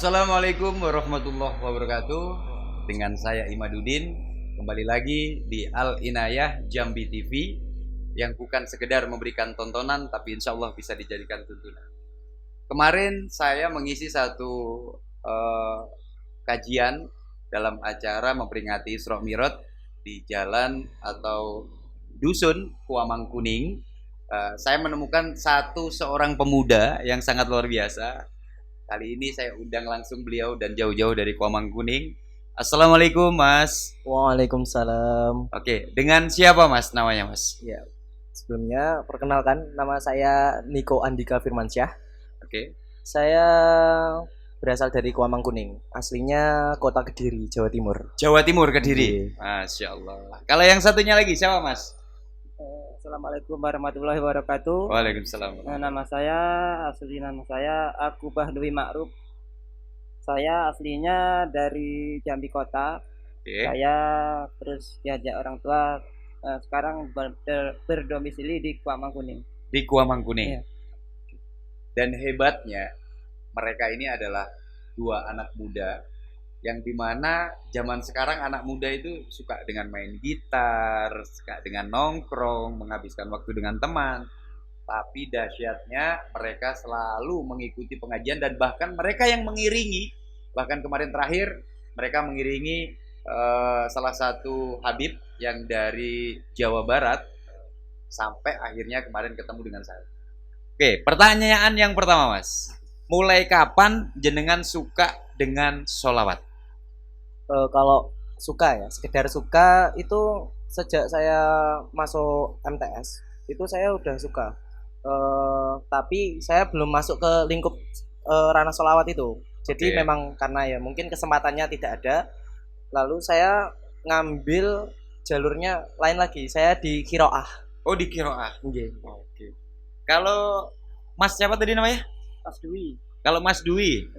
Assalamualaikum warahmatullahi wabarakatuh. Dengan saya Imaduddin, kembali lagi di Al Inayah Jambi TV, yang bukan sekedar memberikan tontonan, tapi insya Allah bisa dijadikan tuntunan. Kemarin saya mengisi satu kajian dalam acara memperingati Isra Mi'raj di jalan atau dusun Kuamang Kuning. Saya menemukan seorang pemuda yang sangat luar biasa. Kali ini saya undang langsung beliau dan jauh-jauh dari Kuamang Kuning. Assalamualaikum Mas. Waalaikumsalam. Oke, dengan siapa Mas namanya Mas? Ya, sebelumnya perkenalkan, nama saya Niko Andika Firmansyah. Oke. Saya berasal dari Kuamang Kuning, aslinya Kota Kediri, Jawa Timur. Jawa Timur, Kediri. Masya Allah. Kalau yang satunya lagi siapa Mas? Assalamualaikum warahmatullahi wabarakatuh. Waalaikumsalam. Nama saya Akubah Dwi Ma'ruf. Saya aslinya dari Jambi Kota. Oke. Saya terus diajak orang tua sekarang berdomisili di Kuamang Kuning. Di Kuamang Kuning. Iya. Dan hebatnya mereka ini adalah dua anak muda yang dimana zaman sekarang anak muda itu suka dengan main gitar, suka dengan nongkrong, menghabiskan waktu dengan teman. Tapi dahsyatnya mereka selalu mengikuti pengajian dan bahkan mereka yang mengiringi. Bahkan kemarin terakhir mereka mengiringi salah satu Habib yang dari Jawa Barat sampai akhirnya kemarin ketemu dengan saya. Oke, pertanyaan yang pertama Mas. Mulai kapan jenengan suka dengan sholawat? Kalau suka ya, sekedar suka itu sejak saya masuk MTS itu saya udah suka. Tapi saya belum masuk ke lingkup ranah sholawat itu. Jadi memang karena ya mungkin kesempatannya tidak ada. Lalu saya ngambil jalurnya lain lagi. Saya di Qiraah. Oh, di Qiraah. Okay. Oke. Kalau Mas siapa tadi namanya? Mas Dwi. Kalau Mas Dwi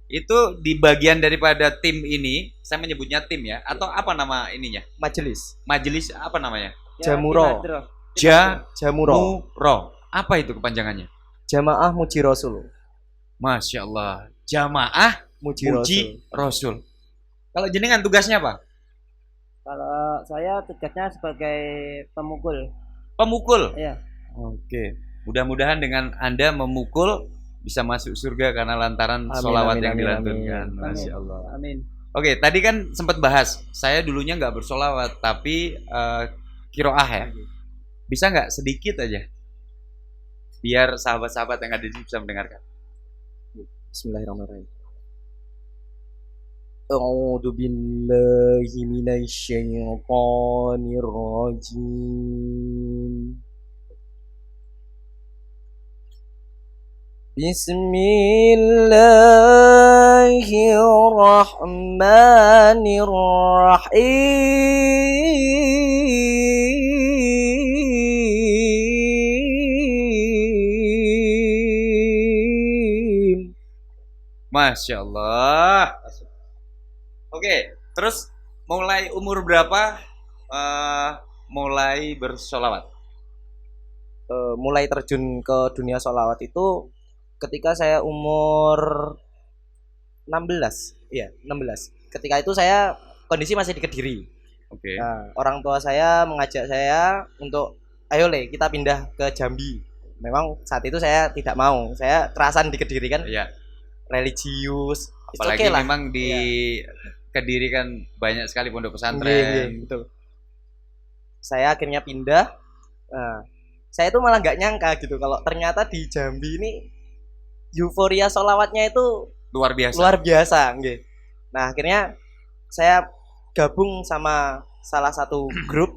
itu di bagian daripada tim ini, saya menyebutnya tim ya, atau apa nama ininya? Majelis. Majelis apa namanya? Jamuro. Jamuro. Apa itu kepanjangannya? Jamaah Muji Rasul. Masya Allah. Jamaah Muji Rasul. Kalau jenengan tugasnya apa? Kalau saya tugasnya sebagai pemukul. Pemukul? Iya. Oke. Mudah-mudahan dengan Anda memukul bisa masuk surga karena lantaran sholawat yang dilantunkan. Masya Allah. Amin. Oke, tadi kan sempat bahas. Saya dulunya nggak bersolawat, tapi Qiraah ya. Bisa nggak sedikit aja? Biar sahabat-sahabat yang ada di sini bisa mendengarkan. Bismillahirrahmanirrahim. A'udzu billahi minasyaitonir rajim. Bismillahirrahmanirrahim. Masya Allah. Oke, terus mulai umur berapa mulai bersolawat? Mulai terjun ke dunia sholawat itu ketika saya umur 16. Iya, 16. Ketika itu saya kondisi masih di Kediri. Oke. Nah, orang tua saya mengajak saya untuk ayo Le, kita pindah ke Jambi. Memang saat itu saya tidak mau. Saya terasan di Kediri kan. Iya. Religius. Apalagi memang di Kediri kan banyak sekali pondok pesantren. Iya, betul. Saya akhirnya pindah. Nah, saya itu malah nggak nyangka gitu kalau ternyata di Jambi ini euforia sholawatnya itu luar biasa. Nggih. Nah, akhirnya saya gabung sama salah satu grup,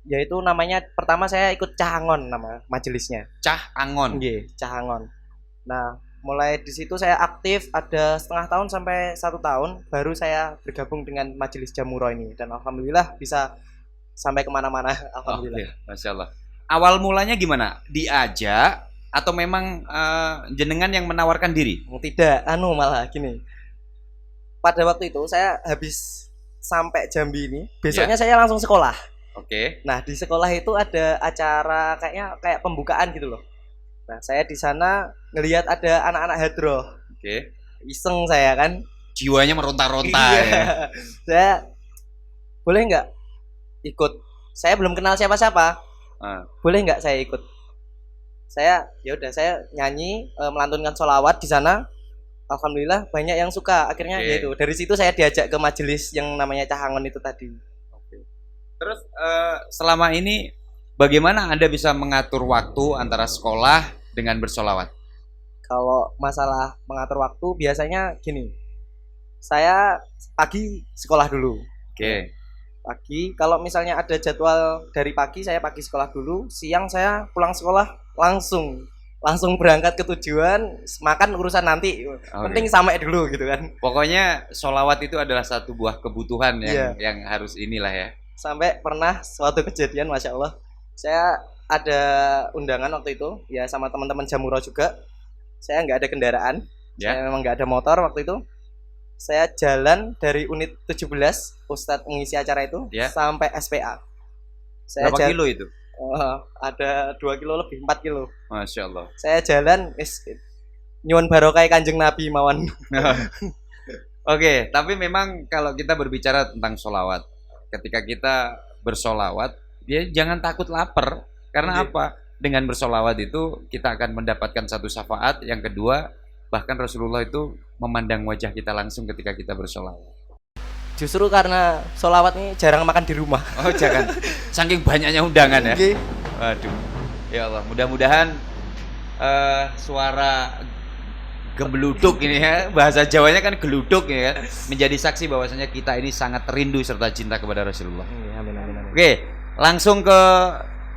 yaitu namanya pertama saya ikut Cah Angon nama majelisnya. Cah Angon. Nggih, Cah Angon. Nah, mulai di situ saya aktif ada setengah tahun sampai 1 tahun, baru saya bergabung dengan Majelis Jamuro ini dan alhamdulillah bisa sampai kemana-mana. Alhamdulillah. Masya Allah. Awal mulanya gimana? Diajak atau memang jenengan yang menawarkan diri? Tidak, malah gini. Pada waktu itu saya habis sampai Jambi ini, besoknya saya langsung sekolah. Oke. Nah, di sekolah itu ada acara kayak pembukaan gitu loh. Nah, saya di sana ngelihat ada anak-anak hadroh. Oke. iseng saya kan. Jiwanya meronta-ronta Iya. ya. Saya boleh nggak ikut? Saya belum kenal siapa-siapa. Ah. Boleh nggak saya ikut? Saya ya udah saya nyanyi, melantunkan sholawat di sana. Alhamdulillah banyak yang suka. Akhirnya Oke. gitu. Dari situ saya diajak ke majelis yang namanya Cahangon itu tadi. Terus selama ini bagaimana Anda bisa mengatur waktu antara sekolah dengan bersolawat? Kalau masalah mengatur waktu biasanya gini. Saya pagi sekolah dulu. Oke. Pagi, kalau misalnya ada jadwal dari pagi saya pagi sekolah dulu, siang saya pulang sekolah langsung berangkat ke tujuan, makan urusan nanti. Penting sampai dulu gitu kan. Pokoknya sholawat itu adalah satu buah kebutuhan Iya. yang harus inilah ya. Sampai pernah suatu kejadian, masya Allah, saya ada undangan waktu itu ya sama teman-teman Jamuro juga. Saya nggak ada kendaraan, Ya. saya memang nggak ada motor waktu itu. Saya jalan dari unit 17 Ustadz mengisi acara itu Ya. sampai SPA. Saya Berapa kilo itu? ada 2 kilo lebih, 4 kilo. Masya Allah. Saya jalan nyuwun barokah Kanjeng Nabi mawon. Oke, tapi memang kalau kita berbicara tentang sholawat, ketika kita bersolawat, ya jangan takut lapar. Karena Oke. apa? Dengan bersolawat itu kita akan mendapatkan satu syafaat. Yang kedua, bahkan Rasulullah itu memandang wajah kita langsung ketika kita bersolawat. Justru karena sholawat ini jarang makan di rumah. Oh jangan, saking banyaknya undangan ya. Oke. Waduh, ya Allah, mudah-mudahan suara gebeluduk ini ya, bahasa Jawanya kan geluduk ya kan, menjadi saksi bahwasanya kita ini sangat rindu serta cinta kepada Rasulullah. Amin, amin, amin. Oke, langsung ke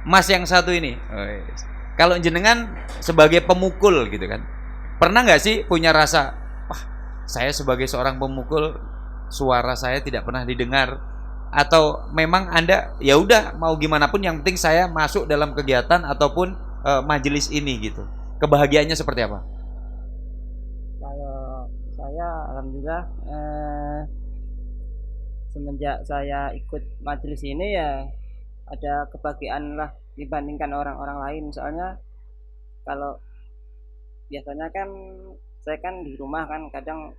Mas yang satu ini. Kalau jenengan sebagai pemukul gitu kan, pernah nggak sih punya rasa, wah saya sebagai seorang pemukul suara saya tidak pernah didengar, atau memang Anda ya udah mau gimana pun yang penting saya masuk dalam kegiatan ataupun majelis ini gitu. Kebahagiaannya seperti apa? Kalau saya alhamdulillah semenjak saya ikut majelis ini ya ada kebahagiaan lah dibandingkan orang-orang lain. Soalnya kalau biasanya kan saya kan di rumah kan kadang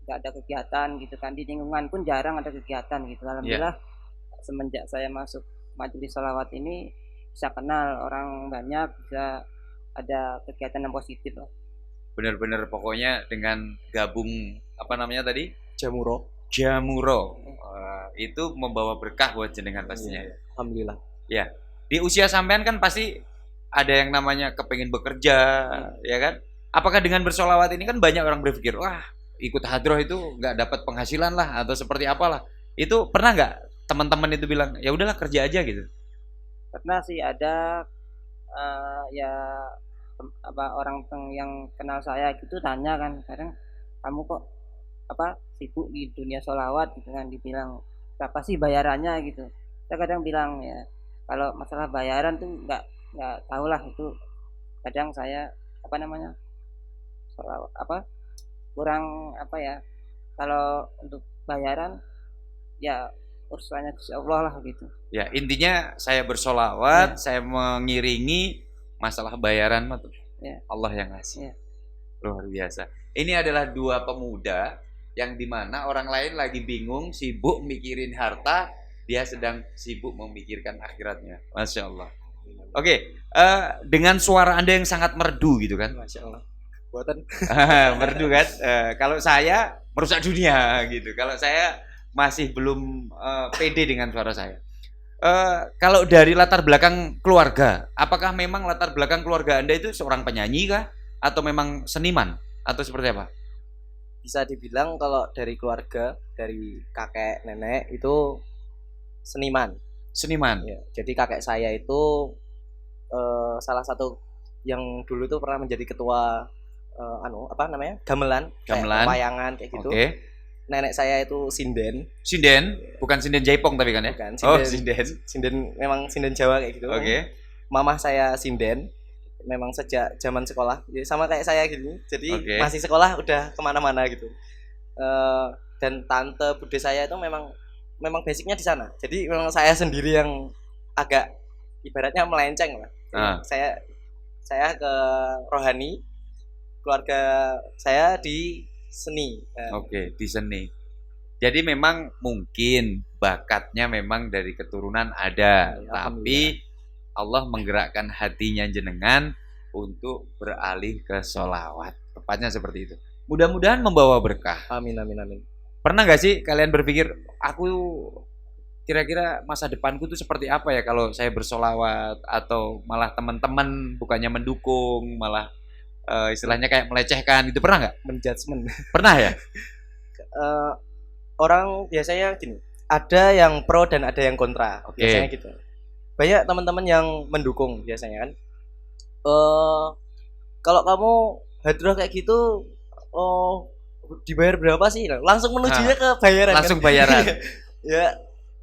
nggak ada kegiatan gitu kan, di lingkungan pun jarang ada kegiatan gitu. Alhamdulillah semenjak saya masuk majelis sholawat ini bisa kenal orang banyak, bisa ada kegiatan yang positif lah. Bener-bener pokoknya dengan gabung apa namanya tadi? Jamuro. Itu membawa berkah buat jenengan pastinya. Alhamdulillah. Ya, di usia sampean kan pasti ada yang namanya kepengen bekerja, ya kan? Apakah dengan bersolawat ini kan banyak orang berpikir, wah ikut hadroh itu nggak dapat penghasilan lah atau seperti apalah. Itu pernah nggak teman-teman itu bilang, ya udahlah kerja aja gitu? Pernah sih ada ya orang yang kenal saya gitu tanya kan, kadang kamu kok sibuk di dunia sholawat gitu kan, dibilang berapa sih bayarannya gitu. Saya kadang bilang ya kalau masalah bayaran tuh nggak tahu lah, itu kadang saya sholawat kurang kalau untuk bayaran ya urusannya Gusti Allah lah gitu. Ya intinya saya bersolawat, saya mengiringi, masalah bayaran mah tuh Allah yang ngasih. Luar biasa. Ini adalah dua pemuda yang dimana orang lain lagi bingung, sibuk mikirin harta, dia sedang sibuk memikirkan akhiratnya. Masya Allah. Oke, dengan suara Anda yang sangat merdu gitu kan? Masya Allah. Buatan. Merdu kan? Kalau saya merusak dunia gitu. Kalau saya masih belum pede dengan suara saya. Kalau dari latar belakang keluarga, apakah memang latar belakang keluarga Anda itu seorang penyanyi kah? Atau memang seniman? Atau seperti apa? Bisa dibilang kalau dari keluarga, dari kakek nenek itu seniman. Seniman. Ya, jadi kakek saya itu salah satu yang dulu itu pernah menjadi ketua gamelan, wayangan kayak gitu. Okay. Nenek saya itu sinden. Sinden, bukan sinden Jaipong tapi kan ya? Bukan, sinden. Sinden memang sinden Jawa kayak gitu. Oke. Mamah saya sinden. Memang sejak zaman sekolah, ya sama kayak saya gitu. Jadi masih sekolah udah kemana-mana gitu. Dan tante bude saya itu memang basicnya di sana. Jadi memang saya sendiri yang agak ibaratnya melenceng lah. Saya ke rohani, keluarga saya di seni. Oke, di seni. Jadi memang mungkin bakatnya memang dari keturunan ada, Ya, tapi Allah menggerakkan hatinya jenengan untuk beralih ke sholawat. Tepatnya seperti itu. Mudah-mudahan membawa berkah. Amin amin amin. Pernah nggak sih kalian berpikir, aku kira-kira masa depanku tuh seperti apa ya kalau saya bersolawat, atau malah teman-teman bukannya mendukung, malah istilahnya kayak melecehkan, itu pernah nggak? Menjudgment. Pernah ya? Eh, orang biasanya gini, ada yang pro dan ada yang kontra. Oke. Biasanya gitu. Banyak teman-teman yang mendukung biasanya kan. Kalau kamu hadroh kayak gitu, dibayar berapa sih? Langsung menujunya ke bayaran. Langsung kan? bayaran. Ya,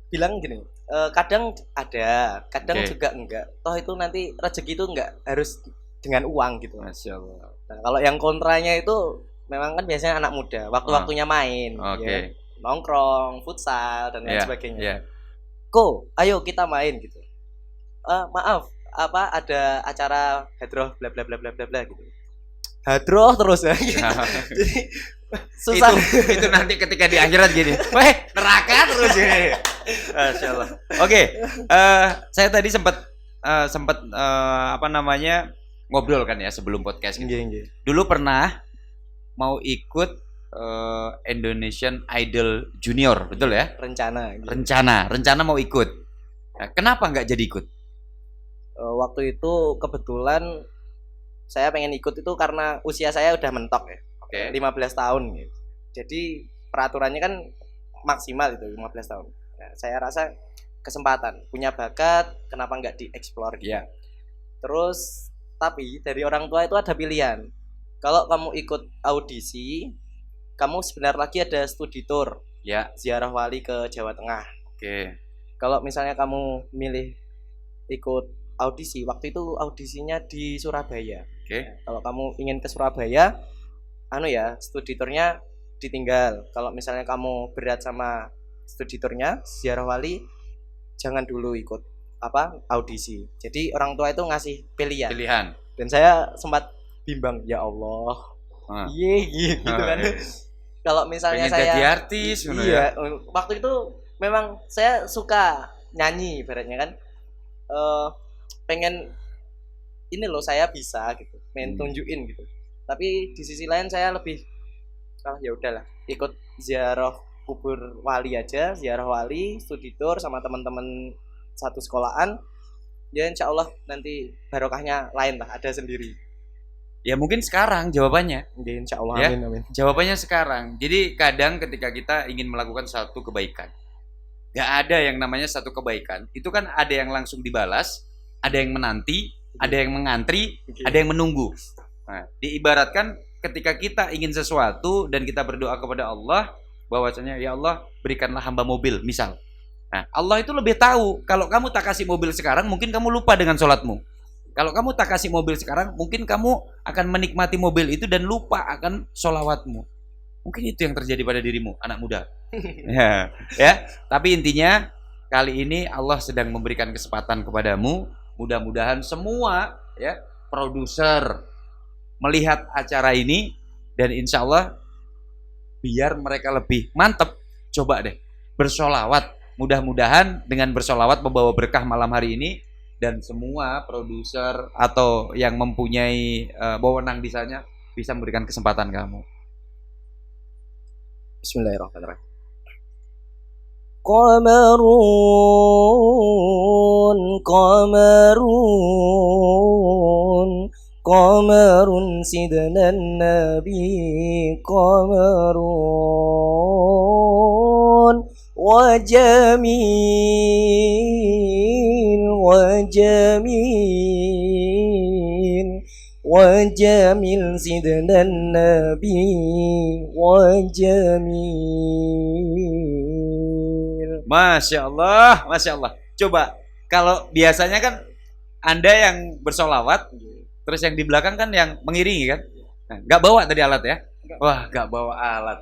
bilang gini. Kadang ada, kadang Oke. juga enggak. Toh itu nanti rezeki itu enggak harus dengan uang gitu. Masya Allah. Nah, kalau yang kontranya itu memang kan biasanya anak muda, waktu-waktunya main, Oke. ya, nongkrong, futsal dan lain Iya, sebagainya. iya. Ko, ayo kita main gitu. Maaf, apa ada acara hadroh bla bla bla bla bla bla gitu. Hadroh terus ya. Jadi susah. itu nanti ketika di akhirat gini, weh neraka terus ini. Masya Allah. Oke, saya tadi sempat apa namanya ngobrol kan ya sebelum podcast ini. Nggih. Dulu pernah mau ikut Indonesian Idol Junior, betul ya? Rencana. Gitu. Rencana mau ikut. Nah, kenapa nggak jadi ikut? Waktu itu kebetulan saya pengen ikut itu karena usia saya udah mentok ya. Oke. 15 tahun gitu. Jadi peraturannya kan maksimal itu 15 tahun. Nah, saya rasa kesempatan, punya bakat, kenapa nggak dieksplor gitu. Iya. Terus tapi dari orang tua itu ada pilihan. Kalau kamu ikut audisi, kamu sebentar lagi ada studi tour, Ya. ziarah wali ke Jawa Tengah. Oke. Kalau misalnya kamu milih ikut audisi, waktu itu audisinya di Surabaya. Oke. Kalau kamu ingin ke Surabaya, studi tournya ditinggal. Kalau misalnya kamu berat sama studi tournya, ziarah wali, jangan dulu ikut audisi. Jadi orang tua itu ngasih pilihan. Dan saya sempat bimbang, ya Allah, gitu kan. Kalau misalnya Pengen saya jadi artis, ngono iya, waktu itu memang saya suka nyanyi, ibaratnya kan. Pengen ini loh saya bisa gitu, pengen tunjukin gitu. Tapi di sisi lain saya lebih ya udahlah, ikut ziarah kubur wali aja, ziarah wali, studi tour sama teman-teman satu sekolahan. Ya insya Allah nanti barokahnya lain lah, ada sendiri. Ya mungkin sekarang jawabannya. Ya insya Allah, Ya. amin amin. Jawabannya sekarang. Jadi kadang ketika kita ingin melakukan satu kebaikan, gak ada yang namanya satu kebaikan. Itu kan ada yang langsung dibalas, ada yang menanti, ada yang mengantri, ada yang menunggu. Nah, diibaratkan ketika kita ingin sesuatu dan kita berdoa kepada Allah, bahwasanya ya Allah berikanlah hamba mobil, misal. Nah, Allah itu lebih tahu. Kalau kamu tak kasih mobil sekarang, mungkin kamu lupa dengan sholatmu. Kalau kamu tak kasih mobil sekarang, mungkin kamu akan menikmati mobil itu dan lupa akan sholawatmu. Mungkin itu yang terjadi pada dirimu, anak muda. ya. Tapi intinya kali ini Allah sedang memberikan kesempatan kepadamu. Mudah-mudahan semua ya produser melihat acara ini dan insya Allah biar mereka lebih mantep. Coba deh bersolawat. Mudah-mudahan dengan bersolawat membawa berkah malam hari ini. Dan semua produser atau yang mempunyai wewenang di sana bisa memberikan kesempatan kamu. Bismillahirrahmanirrahim. Qamarun sidnan nabi qamarun وجميل سيدنا النبي وجميل. Masya Allah, Masya Allah. Coba, kalau biasanya kan Anda yang bersolawat, terus yang di belakang kan yang mengiringi kan? Nah, gak bawa tadi alat ya? Wah, gak bawa alat.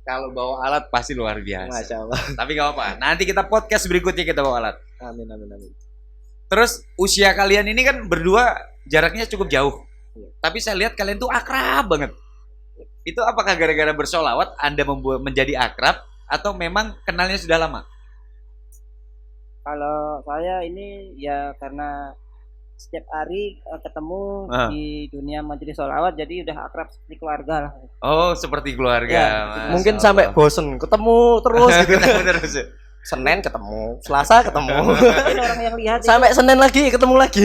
Kalau bawa alat pasti luar biasa. Masya Allah. Tapi gak apa-apa. Nanti kita podcast berikutnya kita bawa alat. Amin amin amin. Terus usia kalian ini kan berdua jaraknya cukup jauh. Tapi saya lihat kalian tuh akrab banget. Itu apakah gara-gara bersolawat Anda menjadi akrab atau memang kenalnya sudah lama? Kalau saya ini ya karena setiap hari ketemu Ah. di dunia majelis sholawat, jadi udah akrab seperti keluarga lah. Oh, seperti keluarga. Ya, Masya Mungkin Allah. sampai bosen ketemu terus gitu. Ketemu terus. Senin ketemu, Selasa ketemu. Mungkin orang yang lihat itu, Sampai Senin lagi ketemu lagi.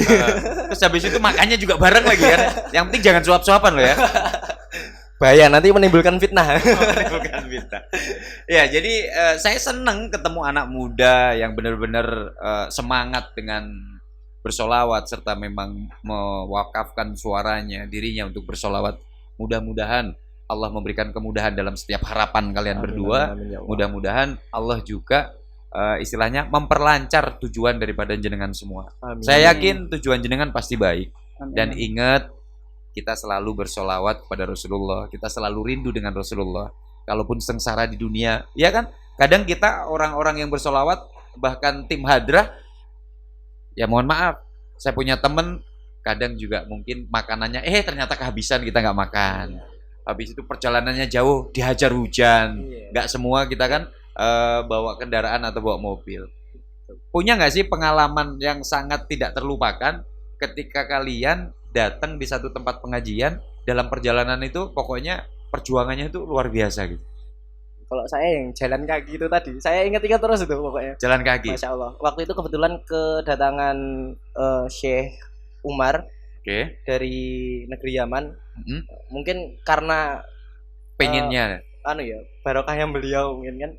Terus habis itu makannya juga bareng lagi kan. Yang penting jangan suap-suapan loh ya. Bahaya nanti menimbulkan fitnah. Bukan bintang. Ya, jadi saya senang ketemu anak muda yang benar-benar semangat dengan bersolawat serta memang mewakafkan suaranya, dirinya untuk bersolawat. Mudah-mudahan Allah memberikan kemudahan dalam setiap harapan kalian berdua. Mudah-mudahan Allah juga istilahnya memperlancar tujuan daripada jenengan semua. Amin. Saya yakin tujuan jenengan pasti baik. amin. Dan ingat, kita selalu bersolawat kepada Rasulullah. Kita selalu rindu dengan Rasulullah. Kalaupun sengsara di dunia, ya kan? Kadang kita orang-orang yang bersolawat, bahkan tim hadrah, ya mohon maaf, saya punya temen, kadang juga mungkin makanannya, ternyata kehabisan, kita nggak makan. Habis itu perjalanannya jauh, dihajar hujan. Nggak semua kita kan bawa kendaraan atau bawa mobil. Punya nggak sih pengalaman yang sangat tidak terlupakan ketika kalian datang di satu tempat pengajian, dalam perjalanan itu pokoknya perjuangannya itu luar biasa gitu. Kalau saya yang jalan kaki itu tadi, saya ingat-ingat terus itu pokoknya. Jalan kaki. Masya Allah. Waktu itu kebetulan kedatangan Syekh Umar Oke. dari negeri Yaman. Mm-mm. Mungkin karena Pengennya. barokahnya beliau mungkin kan.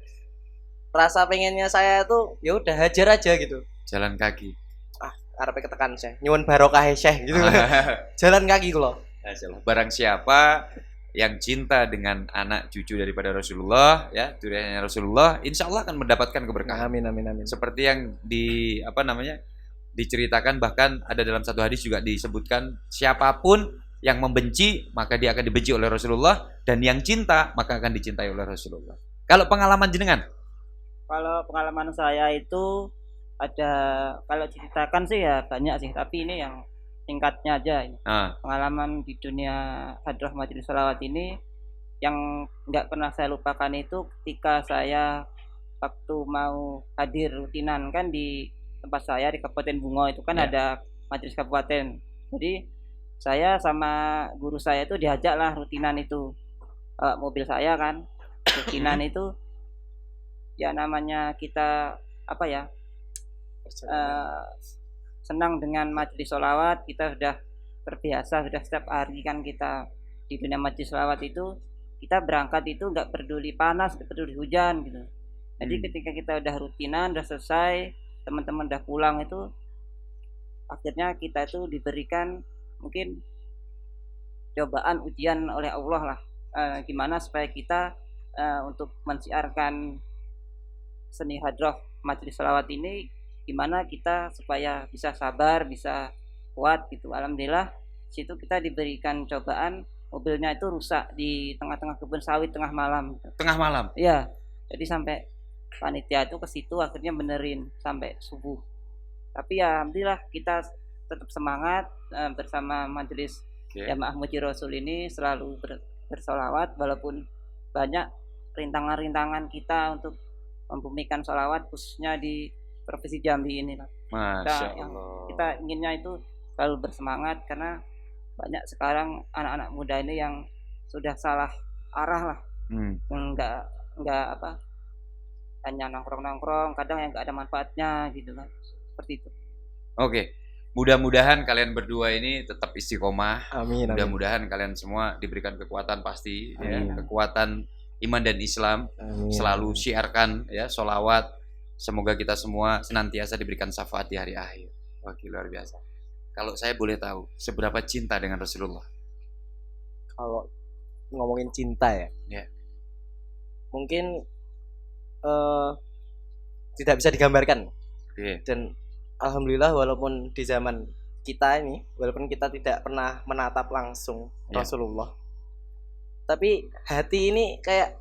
Rasa pengennya saya tuh ya udah hajar aja gitu. Jalan kaki. Arepe ketekan Syekh. Nyuwun barokah Syekh gitu. Jalan kaki kula. Barang siapa yang cinta dengan anak cucu daripada Rasulullah, ya, duriannya Rasulullah, insya Allah akan mendapatkan keberkahan. Amin amin amin. Seperti yang diceritakan, bahkan ada dalam satu hadis juga disebutkan, siapapun yang membenci maka dia akan dibenci oleh Rasulullah, dan yang cinta maka akan dicintai oleh Rasulullah. Kalau pengalaman jenengan? Kalau pengalaman saya itu ada, kalau ceritakan sih ya banyak sih, tapi ini yang singkatnya aja. Pengalaman di dunia hadrah majelis sholawat ini yang nggak pernah saya lupakan itu ketika saya waktu mau hadir rutinan kan di tempat saya di Kabupaten Bungo itu kan ada majelis kabupaten. Jadi saya sama guru saya itu diajak lah rutinan itu, mobil saya kan rutinan itu ya, namanya kita apa ya, senang dengan majelis sholawat, kita sudah terbiasa, sudah setiap hari kan kita di dunia majelis sholawat itu kita berangkat itu nggak peduli panas, nggak peduli hujan gitu. Jadi ketika kita udah rutinan, udah selesai, teman-teman udah pulang, itu akhirnya kita itu diberikan mungkin cobaan, ujian oleh Allah lah, gimana supaya kita untuk mensiarkan seni hadrah majelis sholawat ini, gimana kita supaya bisa sabar, bisa kuat gitu. Alhamdulillah situ kita diberikan cobaan, mobilnya itu rusak di tengah-tengah kebun sawit tengah malam. Tengah malam? Iya, jadi sampai panitia itu ke situ akhirnya benerin sampai subuh. Tapi ya alhamdulillah kita tetap semangat bersama majelis Jamaah Muji Rasul ini selalu bersolawat, walaupun banyak rintangan-rintangan kita untuk membumikan sholawat khususnya di Provinsi Jambi ini. Masya Allah. Kita inginnya itu selalu bersemangat, karena banyak sekarang anak-anak muda ini yang sudah salah arah lah, nggak apa, hanya nongkrong-nongkrong, kadang yang nggak ada manfaatnya gitu kan, seperti itu. Oke, mudah-mudahan kalian berdua ini tetap istiqomah. Amin. Mudah-mudahan kalian semua diberikan kekuatan pasti, ya, Amin. kekuatan iman dan Islam. Amin. Selalu syiarkan ya sholawat. Semoga kita semua senantiasa diberikan syafaat di hari akhir. Oke, luar biasa. Kalau saya boleh tahu, seberapa cinta dengan Rasulullah? Kalau ngomongin cinta ya, mungkin tidak bisa digambarkan. Dan alhamdulillah walaupun di zaman kita ini, walaupun kita tidak pernah menatap langsung Rasulullah, tapi hati ini kayak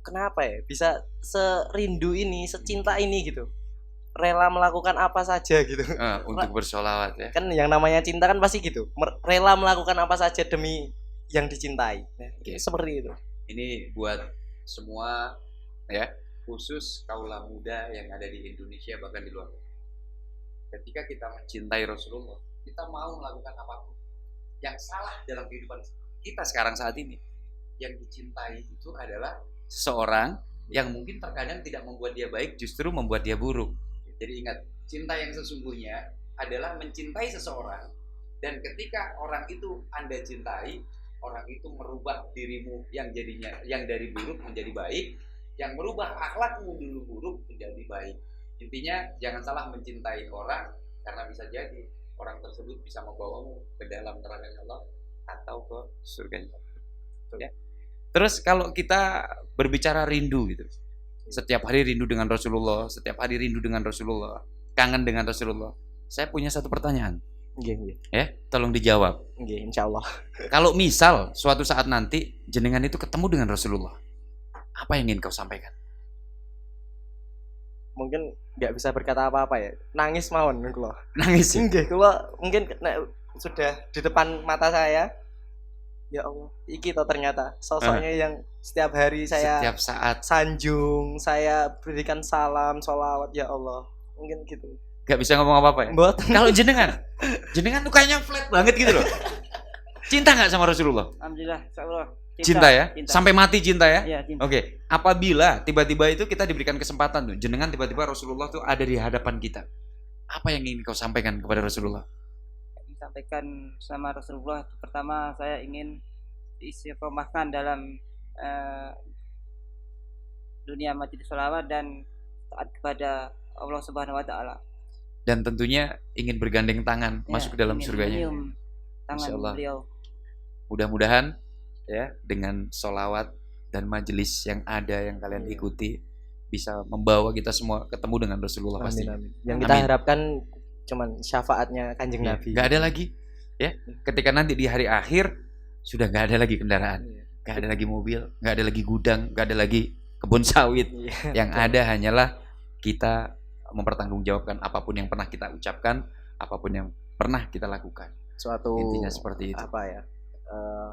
kenapa ya bisa serindu ini, secinta ini gitu. rela melakukan apa saja gitu. Untuk bersolawat ya. Kan yang namanya cinta kan pasti gitu, rela melakukan apa saja demi yang dicintai. Oke. Seperti itu. Ini buat semua ya, khusus kaula muda yang ada di Indonesia bahkan di luar. Ketika kita mencintai Rasulullah, kita mau melakukan apapun. Yang salah dalam kehidupan kita sekarang saat ini, yang dicintai itu adalah seseorang yang mungkin terkadang tidak membuat dia baik, justru membuat dia buruk. Jadi ingat, cinta yang sesungguhnya adalah mencintai seseorang, dan ketika orang itu Anda cintai, orang itu merubah dirimu yang dari buruk menjadi baik, yang merubah akhlakmu dulu buruk menjadi baik. Intinya jangan salah mencintai orang, karena bisa jadi orang tersebut bisa membawamu ke dalam neraka Allah atau ke surga. Ya. Terus kalau kita berbicara rindu gitu, setiap hari rindu dengan Rasulullah, setiap hari rindu dengan Rasulullah, kangen dengan Rasulullah. Saya punya satu pertanyaan. Ya, tolong dijawab. Insyaallah. Kalau misal suatu saat nanti jenengan itu ketemu dengan Rasulullah, apa yang ingin kau sampaikan? Mungkin nggak bisa berkata apa-apa ya. Nangis mawon kula. Nangis. Nggih, kula mungkin sudah di depan mata saya. Ya Allah, iki toh ternyata sosoknya yang setiap hari saya setiap saat sanjung, saya berikan salam, sholawat, ya Allah. Mungkin gitu. Gak bisa ngomong apa-apa ya? Kalau jenengan tuh kayaknya flat banget gitu loh. Cinta gak sama Rasulullah? Alhamdulillah, insyaallah. Cinta ya? Cinta. Sampai mati cinta ya? Iya, cinta. Oke. Apabila tiba-tiba itu kita diberikan kesempatan tuh, jenengan tiba-tiba Rasulullah tuh ada di hadapan kita, apa yang ingin kau sampaikan kepada Rasulullah? Disampaikan sama Rasulullah, pertama saya ingin istiqomahkan dalam dunia majelis sholawat dan taat kepada Allah Subhanahu wa taala. Dan tentunya ingin bergandeng tangan masuk ke dalam surganya. Tangan beliau. Mudah-mudahan ya, dengan sholawat dan majelis yang ada yang kalian ikuti bisa membawa kita semua ketemu dengan Rasulullah. Pasti. Yang kita harapkan cuman syafaatnya Kanjeng Nabi. Gak ada lagi ya. Ketika nanti di hari akhir sudah gak ada lagi kendaraan, gak ada lagi mobil, gak ada lagi gudang, gak ada lagi kebun sawit. Yang ada hanyalah kita mempertanggungjawabkan apapun yang pernah kita ucapkan, apapun yang pernah kita lakukan. Suatu intinya seperti itu. Apa ya?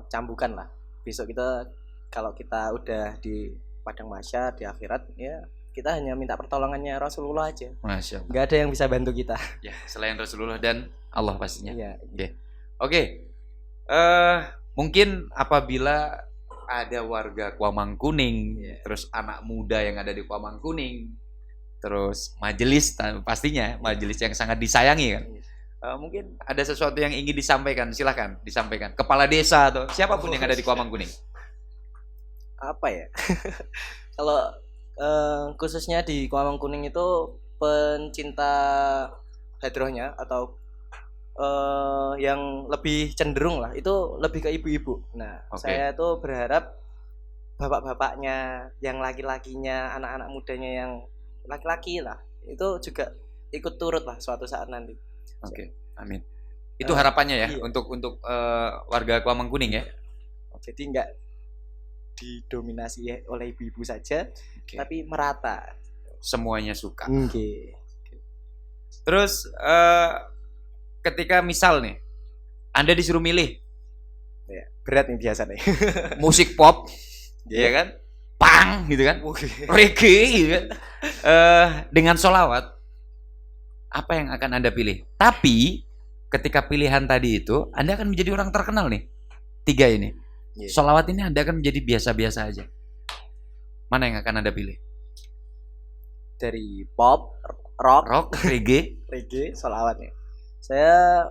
Cambukan lah. Besok kita kalau kita udah di padang mahsyar di akhirat ya, kita hanya minta pertolongannya Rasulullah aja. Masya Allah. Nggak ada yang bisa bantu kita. Ya, selain Rasulullah dan Allah pastinya. Iya. Oke. Mungkin apabila ada warga Kuamang Kuning, terus anak muda yang ada di Kuamang Kuning, terus majelis, pastinya majelis yang sangat disayangi kan. Mungkin ada sesuatu yang ingin disampaikan, silahkan disampaikan. Kepala desa atau siapapun yang ada di Kuamang Kuning. Apa ya? Kalau khususnya di Kuamang Kuning itu pencinta hadrohnya atau yang lebih cenderung lah, itu lebih ke ibu-ibu. Nah, saya tuh berharap bapak-bapaknya, yang laki-lakinya, anak-anak mudanya yang laki-laki lah, itu juga ikut turut lah suatu saat nanti. Oke, amin. Itu harapannya ya, untuk warga Kuamang Kuning ya. Jadi enggak didominasi oleh ibu-ibu saja, tapi merata. Semuanya suka. Terus ketika misal nih, Anda disuruh milih, berat nih biasa nih. musik pop, ya kan, punk gitu kan, reggae gitu kan, dengan sholawat, apa yang akan Anda pilih? Tapi ketika pilihan tadi itu, Anda akan menjadi orang terkenal nih, 3 ini. Sholawat ini Anda akan menjadi biasa-biasa aja. Mana yang akan Anda pilih? Dari pop, rock, reggae, sholawatnya. Saya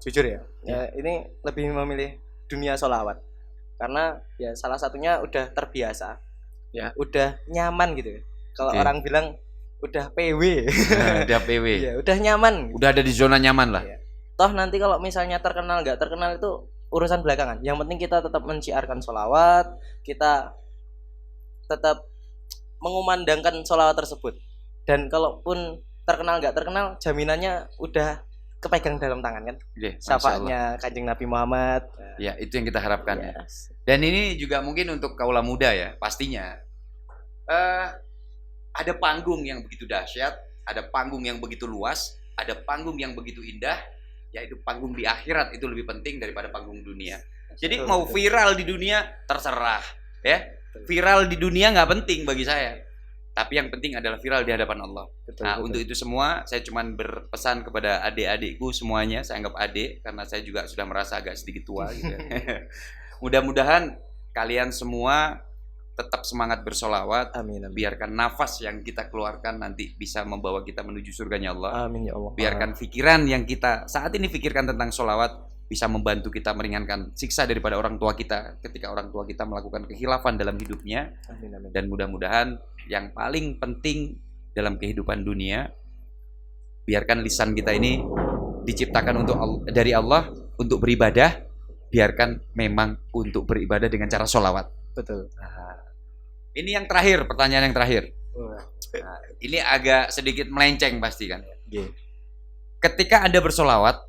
jujur ya, ini lebih memilih dunia sholawat karena ya salah satunya udah terbiasa, udah nyaman gitu. Kalau orang bilang udah PW, udah PW, ya, udah nyaman, udah ada di zona nyaman lah. Toh nanti kalau misalnya terkenal nggak terkenal itu urusan belakangan. Yang penting kita tetap menciarkan sholawat, kita tetap mengumandangkan sholawat tersebut. Dan kalaupun terkenal nggak terkenal, jaminannya udah kepegang dalam tangan kan. Syafaatnya Kanjeng Nabi Muhammad. Ya, itu yang kita harapkan. Dan ini juga mungkin untuk kaula muda ya, pastinya. Ada panggung yang begitu dahsyat, ada panggung yang begitu luas, ada panggung yang begitu indah, yaitu panggung di akhirat itu lebih penting daripada panggung dunia. Jadi mau viral di dunia terserah, ya. Viral di dunia nggak penting bagi saya. Tapi yang penting adalah viral di hadapan Allah. Betul. Untuk itu semua saya cuman berpesan kepada adik-adikku semuanya, saya anggap adik karena saya juga sudah merasa agak sedikit tua gitu. Mudah-mudahan kalian semua tetap semangat bersolawat. Amin, amin. Biarkan nafas yang kita keluarkan nanti bisa membawa kita menuju surganya Allah. Amin ya Allah. Biarkan pikiran yang kita saat ini pikirkan tentang solawat bisa membantu kita meringankan siksa daripada orang tua kita ketika orang tua kita melakukan kekhilafan dalam hidupnya. Amin, amin. Dan mudah-mudahan yang paling penting dalam kehidupan dunia, biarkan lisan kita ini diciptakan dari Allah untuk beribadah, biarkan memang untuk beribadah dengan cara sholawat. Betul. Nah, ini yang terakhir, pertanyaan yang terakhir. Nah, ini agak sedikit melenceng pasti kan. Yeah. Ketika Anda bersolawat,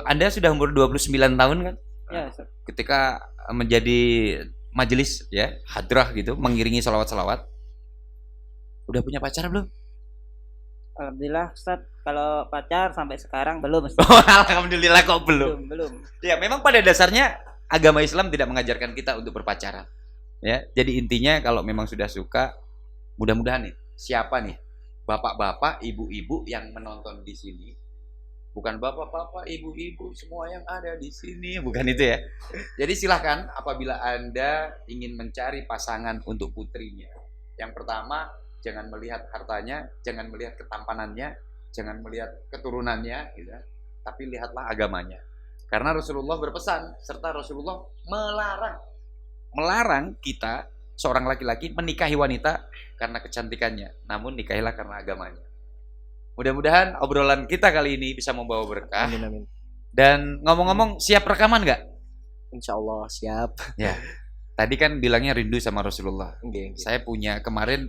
Anda sudah umur 29 tahun kan? Ya. Ketika menjadi majelis ya, hadrah gitu, mengiringi sholawat-sholawat. Udah punya pacar belum? Alhamdulillah Ustaz, kalau pacar sampai sekarang belum. Alhamdulillah kok belum. Belum. Ya, memang pada dasarnya agama Islam tidak mengajarkan kita untuk berpacaran. Ya, jadi intinya kalau memang sudah suka, mudah-mudahan nih, siapa nih? Bapak-bapak, ibu-ibu yang menonton di sini. Bukan bapak-bapak, ibu-ibu semua yang ada di sini, bukan itu ya. Jadi silahkan apabila Anda ingin mencari pasangan untuk putrinya. Yang pertama, jangan melihat hartanya, jangan melihat ketampanannya, jangan melihat keturunannya, gitu. Tapi lihatlah agamanya. Karena Rasulullah berpesan, serta Rasulullah melarang kita, seorang laki-laki, menikahi wanita karena kecantikannya. Namun nikahilah karena agamanya. Mudah-mudahan obrolan kita kali ini bisa membawa berkah. Amin, amin. Dan ngomong-ngomong, siap rekaman nggak? Insya Allah siap. Ya. Tadi kan bilangnya rindu sama Rasulullah. Okay. Saya punya kemarin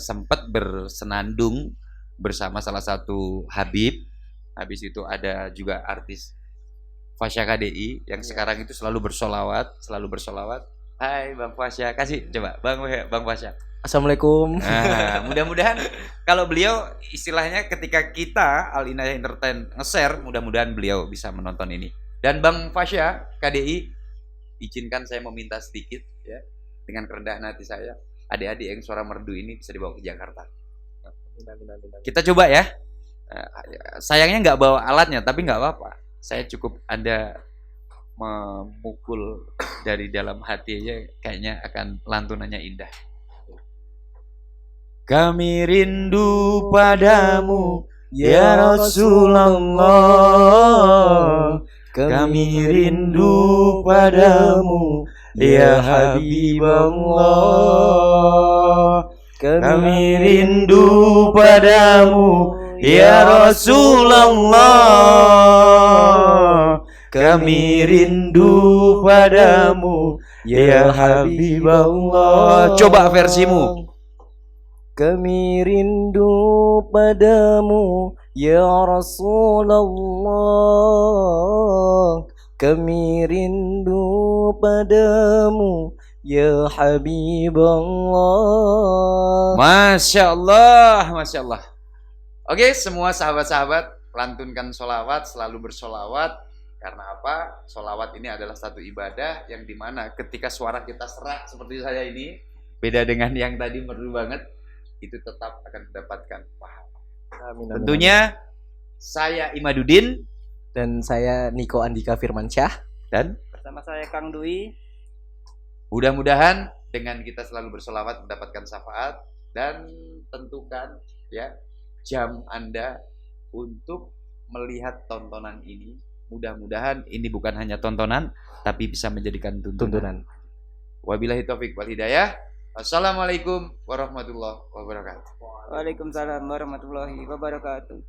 sempat bersenandung bersama salah satu Habib. Habis itu ada juga artis Fasya KDI yang sekarang itu selalu bersolawat. Hai Bang Fasya, kasih coba Bang Fasya. Assalamualaikum. Nah, mudah-mudahan kalau beliau istilahnya ketika kita Al Inayah Entertain nge-share, mudah-mudahan beliau bisa menonton ini. Dan Bang Fasya KDI, izinkan saya meminta sedikit ya, dengan kerendahan hati saya, adik-adik yang suara merdu ini bisa dibawa ke Jakarta. Kita coba ya. Sayangnya nggak bawa alatnya, tapi nggak apa-apa. Saya cukup Anda memukul dari dalam hati aja, kayaknya akan lantunannya indah. Kami rindu padamu ya Rasulullah, kami rindu padamu ya Habiballah, kami rindu padamu ya Rasulullah, kami rindu padamu ya Habiballah. Coba versimu. Kami rindu padamu ya Rasulullah, kami rindu padamu ya Habiballah. Masya Allah, Masya Allah. Oke, semua sahabat-sahabat, lantunkan sholawat, selalu bersolawat. Karena apa? Sholawat ini adalah satu ibadah yang dimana ketika suara kita serak seperti saya ini, beda dengan yang tadi merdu banget, itu tetap akan mendapatkan pahala. Tentunya saya Imaduddin dan saya Niko Andika Firmansyah dan bersama saya Kang Dwi. Mudah-mudahan dengan kita selalu bersolawat mendapatkan syafaat, dan tentukan ya jam Anda untuk melihat tontonan ini. Mudah-mudahan ini bukan hanya tontonan tapi bisa menjadikan tuntunan. Wabillahi taufik wal hidayah. Assalamualaikum warahmatullahi wabarakatuh. Waalaikumsalam warahmatullahi wabarakatuh.